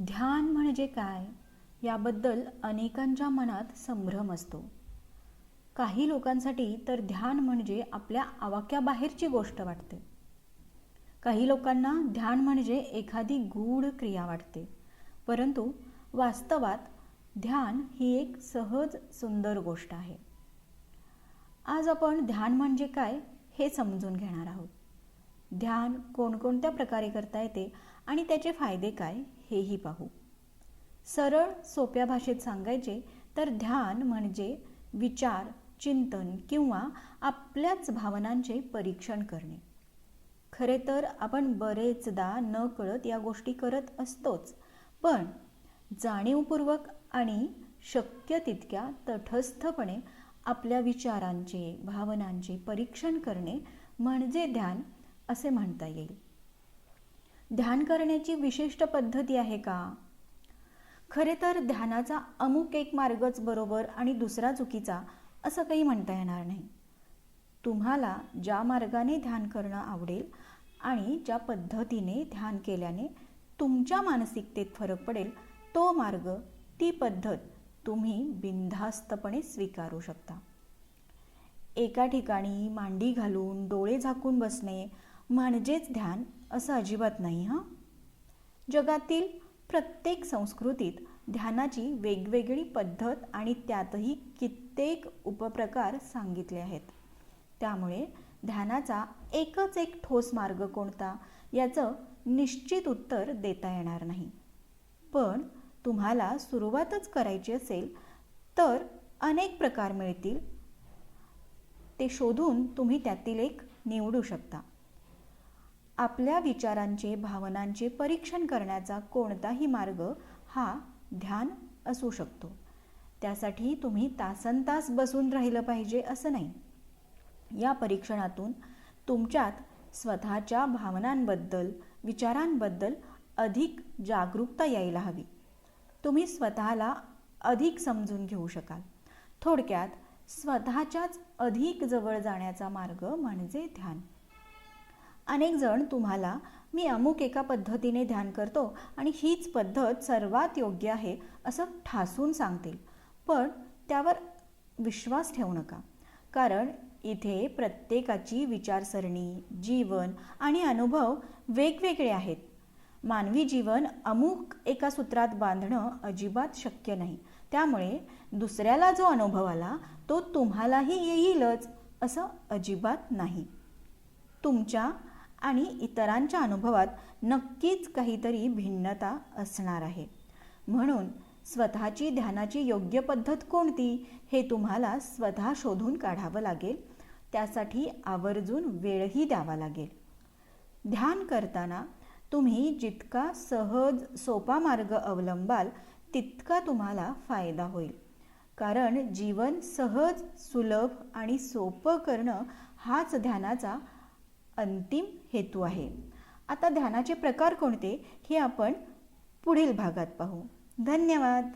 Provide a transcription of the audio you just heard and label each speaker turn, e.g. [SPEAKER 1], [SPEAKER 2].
[SPEAKER 1] ध्यान म्हणजे काय याबद्दल अनेकांच्या मनात संभ्रम असतो. काही लोकांसाठी तर ध्यान म्हणजे आपल्या आवाक्याबाहेरची गोष्ट वाटते. काही लोकांना ध्यान म्हणजे एखादी गूढ क्रिया वाटते. परंतु वास्तवात ध्यान ही एक सहज सुंदर गोष्ट आहे. आज आपण ध्यान म्हणजे काय हे समजून घेणार आहोत. ध्यान कोणकोणत्या प्रकारे करता येते आणि त्याचे फायदे काय हेही पाहू. सरळ सोप्या भाषेत सांगायचे तर ध्यान म्हणजे विचार, चिंतन किंवा आपल्याच भावनांचे परीक्षण करणे. खरे तर आपण बरेचदा नकळत या गोष्टी करत असतोच, पण जाणीवपूर्वक आणि शक्य तितक्या तटस्थपणे आपल्या विचारांचे, भावनांचे परीक्षण करणे म्हणजे ध्यान असे म्हणता येईल. ध्यान करण्याची विशिष्ट पद्धती आहे का? खरे तर ध्यानाचा अमुक एक मार्गच बरोबर आणि दुसरा चुकीचा असं काही म्हणता येणार नाही. तुम्हाला ज्या मार्गाने ध्यान करणं आवडेल आणि ज्या पद्धतीने ध्यान केल्याने तुमच्या मानसिकतेत फरक पडेल, तो मार्ग, ती पद्धत तुम्ही बिनधास्तपणे स्वीकारू शकता. एका ठिकाणी मांडी घालून डोळे झाकून बसणे म्हणजेच ध्यान असं अजिबात नाही. जगातील प्रत्येक संस्कृतीत ध्यानाची वेगवेगळी पद्धत आणि त्यातही कित्येक उपप्रकार सांगितले आहेत. त्यामुळे ध्यानाचा एकच एक ठोस मार्ग कोणता याचं निश्चित उत्तर देता येणार नाही. पण तुम्हाला सुरुवातच करायची असेल तर अनेक प्रकार मिळतील. ते शोधून तुम्ही त्यातील एक निवडू शकता. आपल्या विचारांचे, भावनांचे परीक्षण करण्याचा कोणताही मार्ग हा ध्यान असू शकतो. त्यासाठी तुम्ही तासनतास बसून राहिलं पाहिजे असं नाही. या परीक्षणातून तुमच्यात स्वतःच्या भावनांबद्दल, विचारांबद्दल अधिक जागरूकता यायला हवी. तुम्ही स्वतःला अधिक समजून घेऊ शकाल. थोडक्यात स्वतःच्याच अधिक जवळ जाण्याचा मार्ग म्हणजे ध्यान. अनेक जण तुम्हाला मी अमुक एका पद्धतीने ध्यान करतो आणि हीच पद्धत सर्वात योग्य आहे असं ठासून सांगतील. पण त्यावर विश्वास ठेवू नका. कारण इथे प्रत्येकाची विचारसरणी, जीवन आणि अनुभव वेगवेगळे आहेत. मानवी जीवन अमुक एका सूत्रात बांधणं अजिबात शक्य नाही. त्यामुळे दुसऱ्याला जो अनुभव आला तो तुम्हालाही येईलच असं अजिबात नाही. तुमच्या आणि इतरांच्या अनुभवात नक्कीच काहीतरी भिन्नता असणार आहे. म्हणून स्वतःची ध्यानाची योग्य पद्धत कोणती हे तुम्हाला स्वतः शोधून काढावं लागेल. त्यासाठी आवर्जून वेळही द्यावा लागेल. ध्यान करताना तुम्ही जितका सहज सोपा मार्ग अवलंबाल तितका तुम्हाला फायदा होईल. कारण जीवन सहज, सुलभ आणि सोपं करणं हाच ध्यानाचा अंतिम हेतू आहे. आता ध्यानाचे प्रकार कोणते हे आपण पुढील भागात पाहू. धन्यवाद.